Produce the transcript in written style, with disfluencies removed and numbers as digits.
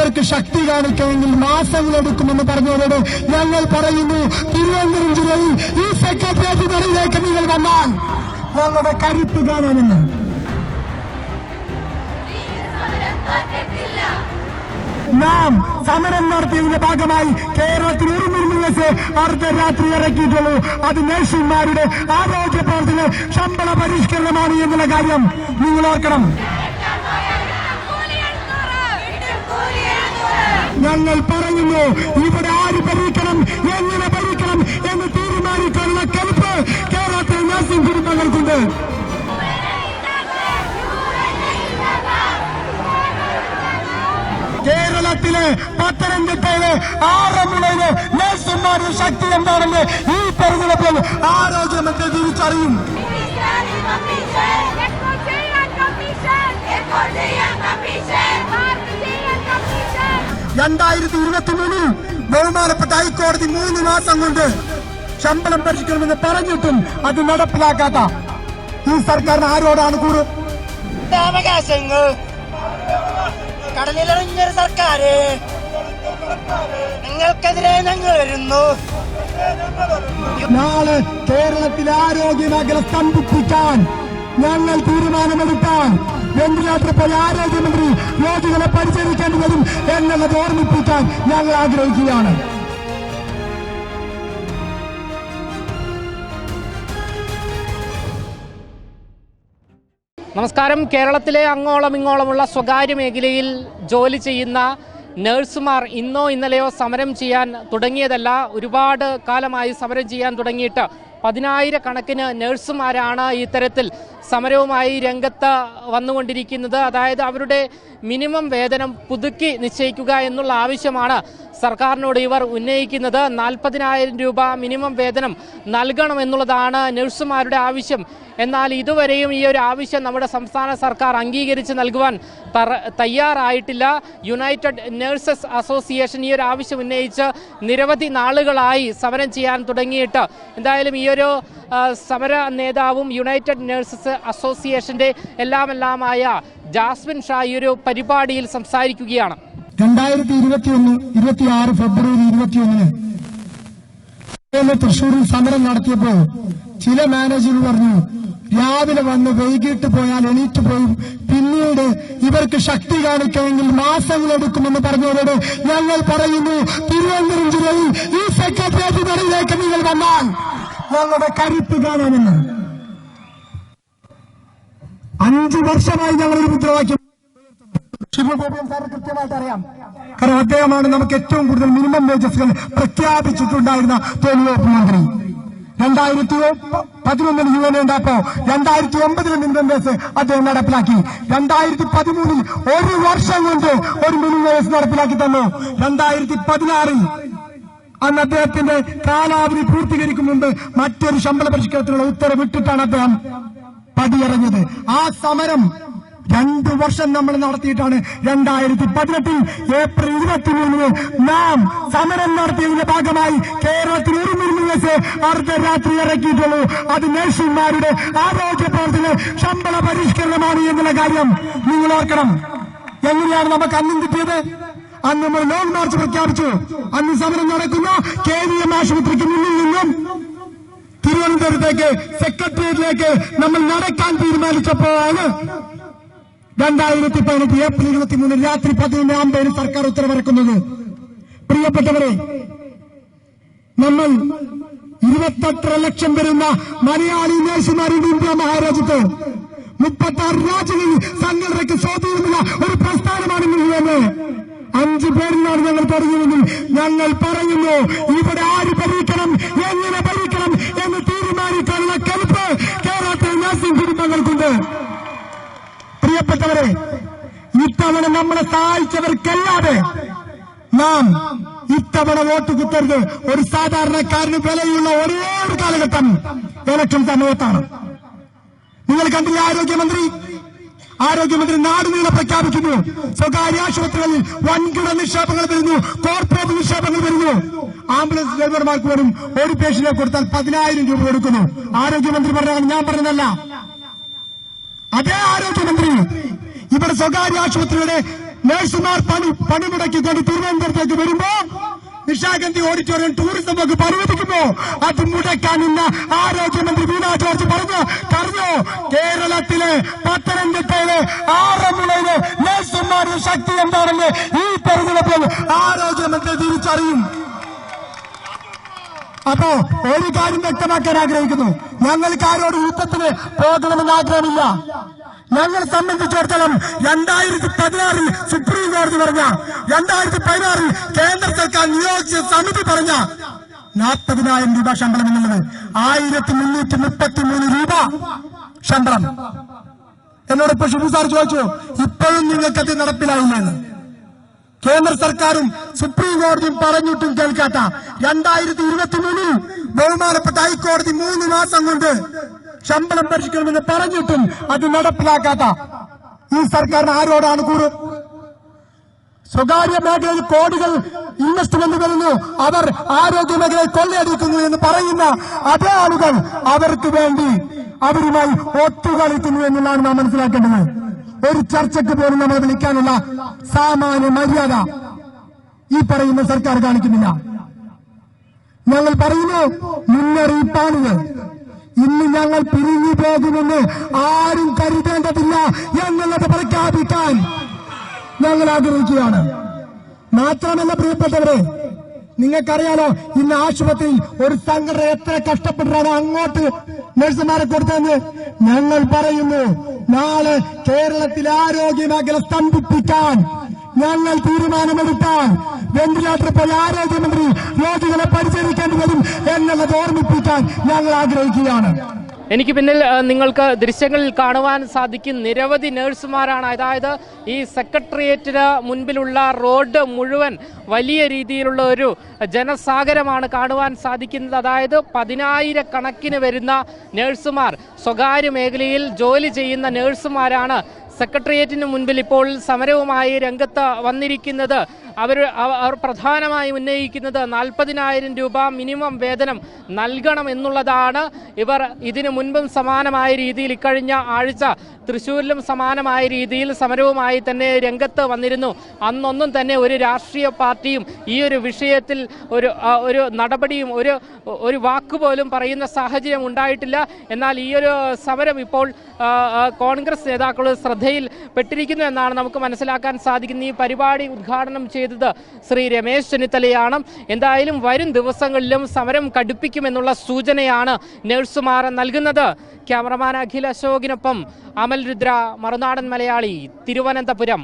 ഇവർക്ക് ശക്തി കാണിക്കണമെങ്കിൽ മാസങ്ങളെടുക്കുമെന്ന് പറഞ്ഞവരോട് ഞങ്ങൾ പറയുന്നു, തിരുവനന്തപുരം ജില്ലയിൽ ഈ സെക്രട്ടേറിയറ്റ് നടയിലേക്ക് നിങ്ങൾ വന്നാൽ ഞങ്ങളുടെ കരുത്ത് കാണാമെന്ന്. നാം സമരം നടത്തിയതിന്റെ ഭാഗമായി കേരളത്തിൽ 1 മിനിമം ബസ് അർദ്ധരാത്രി ഇറക്കിയിട്ടുള്ളൂ. അത് നഴ്സുമാരുടെ ആരോഗ്യ പ്രവർത്തന ശമ്പള പരിഷ്കരണമാണ് എന്നുള്ള കാര്യം നിങ്ങൾ ഓർക്കണം. ഞങ്ങൾ പറയുന്നു, ഇവിടെ ആര് ഭരിക്കണം, എങ്ങനെ ഭരിക്കണം എന്ന് തീരുമാനിക്കാനുള്ള കരുത്ത് കേരളത്തിൽ നഴ്സിംഗ് കുടുംബങ്ങൾക്കുണ്ട്. കേരളത്തിലെ പത്തനംതിട്ടയിലെ ആറന്മുളയിലെ നഴ്സുമാരുടെ ശക്തി എന്താണെന്ന് ഈ തെരഞ്ഞെടുപ്പിൽ ആരോഗ്യമന്ത്രി തിരിച്ചറിയും. 2023 ബഹുമാനപ്പെട്ട ഹൈക്കോടതി 3 മാസം കൊണ്ട് ശമ്പളം പരിഷ്കരിക്കണമെന്ന് പറഞ്ഞിട്ടും അത് നടപ്പിലാക്കാത്ത ഈ സർക്കാരിന് ആരോടാണ് കൂറ്? അവകാശങ്ങൾ കടലിലിറങ്ങിയൊരു സർക്കാര്, നിങ്ങൾക്കെതിരെ ഞങ്ങൾ വരുന്നു. നാളെ കേരളത്തിലെ ആരോഗ്യ മേഖല സ്തംഭിപ്പിക്കാൻ ഞങ്ങൾ തീരുമാനമെടുത്താൽ വെന്റിലേറ്റർ പോയി ആരോഗ്യമന്ത്രി രോഗികളെ പരിചരിക്കേണ്ടി വരും എന്നുള്ളത് ഓർമ്മിപ്പിക്കാൻ ഞങ്ങൾ ആഗ്രഹിക്കുകയാണ്. നമസ്കാരം. കേരളത്തിലെ അങ്ങോളം ഇങ്ങോളമുള്ള സ്വകാര്യ മേഖലയിൽ ജോലി ചെയ്യുന്ന നഴ്സുമാർ ഇന്നോ ഇന്നലെയോ സമരം ചെയ്യാൻ തുടങ്ങിയതല്ല. ഒരുപാട് കാലമായി സമരം ചെയ്യാൻ തുടങ്ങിയിട്ട് 10,000-കണക്കിന് നഴ്സുമാരാണ് ഇത്തരത്തിൽ സമരവുമായി രംഗത്ത് വന്നുകൊണ്ടിരിക്കുന്നത്. അതായത് അവരുടെ മിനിമം വേതനം പുതുക്കി നിശ്ചയിക്കുക എന്നുള്ള ആവശ്യമാണ് സർക്കാരിനോട് ഇവർ ഉന്നയിക്കുന്നത്. 40,000 രൂപ മിനിമം വേതനം നൽകണമെന്നുള്ളതാണ് നഴ്സുമാരുടെ ആവശ്യം. എന്നാൽ ഇതുവരെയും ഈ ഒരു ആവശ്യം നമ്മുടെ സംസ്ഥാന സർക്കാർ അംഗീകരിച്ച് നൽകുവാൻ തയ്യാറായിട്ടില്ല. യുണൈറ്റഡ് നഴ്സസ് അസോസിയേഷൻ ഈ ഒരു ആവശ്യം ഉന്നയിച്ച് നിരവധി നാളുകളായി സമരം ചെയ്യാൻ തുടങ്ങിയിട്ട് എന്തായാലും ഈ ഒരു സമര നേതാവും യുണൈറ്റഡ് നഴ്സസ് അസോസിയേഷന്റെ എല്ലാമായ ജാസ്മിൻ ഷാ ഈ ഒരു പരിപാടിയിൽ സംസാരിക്കുകയാണ്. 2021-26 ഫെബ്രുവരി 21 തൃശ്ശൂരിൽ സമരം നടത്തിയപ്പോൾ ചില മാനേജർ പറഞ്ഞു, രാവിലെ വന്ന് വൈകിട്ട് പോയാൽ എണീറ്റ് പോയി, പിന്നീട് ഇവർക്ക് ശക്തി കാണിക്കണമെങ്കിൽ മാസങ്ങളെടുക്കുമെന്ന് പറഞ്ഞവരോട് ഞങ്ങൾ പറയുന്നു, തിരുവനന്തപുരം ജില്ലയിൽ ഈ സെക്രട്ടേറിയറ്റ് നടയിലേക്ക് നിങ്ങൾ വന്നാൽ ഞങ്ങളുടെ കരുത്ത് കാണാമെന്ന്. 5 വർഷമായി ഞങ്ങളൊരു മുദ്രാവാക്യം ശിവഗോപിയൻ സാർ കൃത്യമായിട്ട് അറിയാം. കാരണം അദ്ദേഹമാണ് നമുക്ക് ഏറ്റവും കൂടുതൽ മിനിമം വേജസുകൾ പ്രഖ്യാപിച്ചിട്ടുണ്ടായിരുന്ന തൊഴിൽ വകുപ്പ് മന്ത്രി. 2011 UN ഉണ്ടായപ്പോ 2009 മിനിമം വേജ് അദ്ദേഹം നടപ്പിലാക്കി. 2013 1 വർഷം കൊണ്ട് ഒരു മിനിമം വേജ് നടപ്പിലാക്കി തന്നു. 2016 അന്ന് അദ്ദേഹത്തിന്റെ കാലാവധി പൂർത്തീകരിക്കും മുമ്പ് മറ്റൊരു ശമ്പള പരിഷ്കരണത്തിനുള്ള ഉത്തരവിട്ടിട്ടാണ് അദ്ദേഹം പടിയിറങ്ങിയത്. ആ സമരം 2 വർഷം നമ്മൾ നടത്തിയിട്ടാണ് 2018 ഏപ്രിൽ 23 നാം സമരം നടത്തിയതിന്റെ ഭാഗമായി കേരളത്തിൽ 1 മിനിമം ബസ് അർദ്ധരാത്രി ഇറക്കിയിട്ടുള്ളൂ. അത് നഴ്സുമാരുടെ ആരോഗ്യ പ്രവർത്തന ശമ്പള പരിഷ്കരണമാണ് എന്നുള്ള കാര്യം നിങ്ങൾ ഓർക്കണം. എങ്ങനെയാണ് നമുക്ക് അന്നും കിട്ടിയത്? അന്ന് നമ്മൾ ലോങ് മാർച്ച് പ്രഖ്യാപിച്ചു. അന്ന് സമരം നടക്കുന്ന KVM ആശുപത്രിക്ക് മുന്നിൽ നിന്നും തിരുവനന്തപുരത്തേക്ക് സെക്രട്ടേറിയറ്റിലേക്ക് നമ്മൾ നടക്കാൻ തീരുമാനിച്ചപ്പോഴാണ് 2018 ഏപ്രിൽ 23 രാത്രി 11:50 സർക്കാർ ഉത്തരവിറക്കുന്നത്. പ്രിയപ്പെട്ടവരെ, നമ്മൾ 28 ലക്ഷം വരുന്ന മലയാളി നഴ്സുമാരുടെ ഇന്ത്യ മഹാരാജ്യത്ത് 36 രാജ്യങ്ങളിൽ സംഘടനയ്ക്ക് സ്വാധീനമുള്ള ഒരു പ്രസ്ഥാനമാണ് എന്ന് 5 പേരിലാണ് ഞങ്ങൾ തുടങ്ങിയതെങ്കിൽ ഞങ്ങൾ പറയുന്നു, ഇവിടെ ആര് ഭരിക്കണം, എങ്ങനെ ഭരിക്കണം എന്ന് തീരുമാനിക്കാനുള്ള കരുത്ത് കേരളത്തിലെ നഴ്സിംഗ് കുടുംബങ്ങൾക്കുണ്ട്. പ്രിയപ്പെട്ടവരെ, ഇത്തവണ നമ്മളെ സഹായിച്ചവർക്കല്ലാതെ നാം ഇത്തവണ വോട്ട് കുത്തരുത്. ഒരു സാധാരണക്കാരന് വിലയുള്ള ഒരേ ഒരു കാലഘട്ടം ഇലക്ഷൻ സമയത്താണ്. നിങ്ങൾ കണ്ടില്ല, ആരോഗ്യമന്ത്രി നാടുനീളെ പ്രഖ്യാപിക്കുന്നു, സ്വകാര്യ ആശുപത്രികളിൽ വൻകിട നിക്ഷേപങ്ങൾ വരുന്നു, കോർപ്പറേറ്റ് നിക്ഷേപങ്ങൾ വരുന്നു. ആംബുലൻസ് ഡ്രൈവർമാർക്ക് വരും ഒരു പേഷ്യന്റിനെ കൊടുത്താൽ 10,000 രൂപ കൊടുക്കുന്നു. ആരോഗ്യമന്ത്രി പറഞ്ഞതാണ്, ഞാൻ പറഞ്ഞതല്ല. അതേ ആരോഗ്യമന്ത്രി ഇവിടെ സ്വകാര്യ ആശുപത്രിയുടെ നഴ്സുമാർ പണിമുടക്കിക്കൊണ്ട് തിരുവനന്തപുരത്തേക്ക് വരുമ്പോ നിശാഗന്ധി ഓഡിറ്റോറിയം ടൂറിസം വകുപ്പ് അനുവദിക്കുമ്പോ അത് മുടക്കാൻ ഇന്ന് ആരോഗ്യമന്ത്രി വീണ ജോർജ് പറഞ്ഞു കേരളത്തിലെ പത്തനംതിട്ടയിലെ ആറന്മുളയിലെ നഴ്സുമാരുടെ ശക്തി എന്താണെന്ന് ഈ തെരഞ്ഞെടുപ്പിൽ ആരോഗ്യമന്ത്രി തിരിച്ചറിയും. അപ്പോ ഒരു കാര്യം വ്യക്തമാക്കാൻ ആഗ്രഹിക്കുന്നു, ഞങ്ങൾക്ക് ആരോട് യുദ്ധത്തിന് പോകണമെന്ന് ആഗ്രഹമില്ല. ഞങ്ങളെ സംബന്ധിച്ചിടത്തോളം 2016 സുപ്രീം കോടതി പറഞ്ഞ 2016 കേന്ദ്ര സർക്കാർ നിയോഗിച്ച സമിതി പറഞ്ഞ 40,000 രൂപ ശമ്പളം എന്നുള്ളത് 1333 രൂപ ശമ്പളം. എന്നോട് ഇപ്പൊ ഷിബു സാർ ചോദിച്ചു, ഇപ്പോഴും നിങ്ങൾക്കത് നടപ്പിലായില്ലെന്ന്. കേന്ദ്ര സർക്കാരും സുപ്രീം കോടതിയും പറഞ്ഞിട്ടും കേൾക്കാത്ത 2023 ബഹുമാനപ്പെട്ട ഹൈക്കോടതി 3 മാസം കൊണ്ട് ശമ്പളം പരിഷ്കരിക്കണമെന്ന് പറഞ്ഞിട്ടും അത് നടപ്പിലാക്കാത്ത ഈ സർക്കാരിന് ആരോടാണ് കൂറ്? സ്വകാര്യ മേഖലയിൽ കോടികൾ ഇൻവെസ്റ്റ്മെന്റ് വരുന്നു, അവർ ആരോഗ്യ മേഖലയിൽ കൊള്ളയടിക്കുന്നു എന്ന് പറയുന്ന അതേ ആളുകൾ അവർക്ക് വേണ്ടി അവരുമായി ഒത്തുകളിക്കുന്നു എന്നുള്ളതാണ് നാം മനസ്സിലാക്കേണ്ടത്. ഒരു ചർച്ചയ്ക്ക് പോലും നമ്മൾ വിളിക്കാനുള്ള സാമാന്യ മര്യാദ ഈ പറയുന്ന സർക്കാർ കാണിക്കുന്നില്ല. ഞങ്ങൾ പറയുന്നു, മുന്നറിയിപ്പാണിത്. ഇന്ന് ഞങ്ങൾ പിരിഞ്ഞു പോകുമെന്ന് ആരും കരുതേണ്ടതില്ല എന്നുള്ളത് പ്രഖ്യാപിക്കാൻ ഞങ്ങൾ ആഗ്രഹിക്കുകയാണ്. മാത്രമല്ല പ്രിയപ്പെട്ടവരെ, നിങ്ങൾക്കറിയാലോ, ഇന്ന് ആശുപത്രിയിൽ ഒരു സംഘടന എത്ര കഷ്ടപ്പെട്ടാണ് അങ്ങോട്ട് നഴ്സുമാരെ കൊടുത്തതെന്ന്. ഞങ്ങൾ പറയുന്നു, നാളെ കേരളത്തിലെ ആരോഗ്യ മേഖല സ്തംഭിപ്പിക്കാൻ ഞങ്ങൾ തീരുമാനമെടുത്താൽ വെന്റിലേറ്റർ പോയി ആരോഗ്യമന്ത്രി രോഗികളെ പരിചരിക്കേണ്ടി വരും എന്നുള്ളത് ഓർമ്മിപ്പിക്കാൻ ഞങ്ങൾ ആഗ്രഹിക്കുകയാണ്. എനിക്ക് പിന്നിൽ നിങ്ങൾക്ക് ദൃശ്യങ്ങളിൽ കാണുവാൻ സാധിക്കും നിരവധി നഴ്സുമാരാണ്. അതായത് ഈ സെക്രട്ടേറിയറ്റിന് മുൻപിലുള്ള റോഡ് മുഴുവൻ വലിയ രീതിയിലുള്ള ഒരു ജനസാഗരമാണ് കാണുവാൻ സാധിക്കുന്നത്. അതായത് 10,000 കണക്കിന് വരുന്ന നഴ്സുമാർ, സ്വകാര്യ മേഖലയിൽ ജോലി ചെയ്യുന്ന നഴ്സുമാരാണ് സെക്രട്ടേറിയറ്റിന് മുൻപിൽ ഇപ്പോൾ സമരവുമായി രംഗത്ത് വന്നിരിക്കുന്നത്. അവർ പ്രധാനമായും ഉന്നയിക്കുന്നത് 40,000 രൂപ മിനിമം വേതനം നൽകണം എന്നുള്ളതാണ്. ഇവർ ഇതിനു മുൻപും സമാനമായ രീതിയിൽ ഇക്കഴിഞ്ഞ ആഴ്ച തൃശ്ശൂരിലും സമാനമായ രീതിയിൽ സമരവുമായി തന്നെ രംഗത്ത് വന്നിരുന്നു. അന്നൊന്നും തന്നെ ഒരു രാഷ്ട്രീയ പാർട്ടിയും ഈ ഒരു വിഷയത്തിൽ ഒരു നടപടിയും ഒരു വാക്കുപോലും പറയുന്ന സാഹചര്യം ഉണ്ടായിട്ടില്ല. എന്നാൽ ഈ ഒരു സമരം ഇപ്പോൾ കോൺഗ്രസ് നേതാക്കൾ ശ്രദ്ധയിൽ പെട്ടിരിക്കുന്നു എന്നാണ് നമുക്ക് മനസ്സിലാക്കാൻ സാധിക്കുന്നത്. ഈ പരിപാടി ഉദ്ഘാടനം ചെയ്തത് ശ്രീ രമേശ് ചെന്നിത്തലയാണ്. എന്തായാലും വരും ദിവസങ്ങളിലും സമരം കടുപ്പിക്കുമെന്നുള്ള സൂചനയാണ് നഴ്സുമാർ നൽകുന്നത്. ക്യാമറമാൻ അഖിൽ അശോകിനൊപ്പം അമൽ രുദ്ര, മറുനാടൻ മലയാളി, തിരുവനന്തപുരം.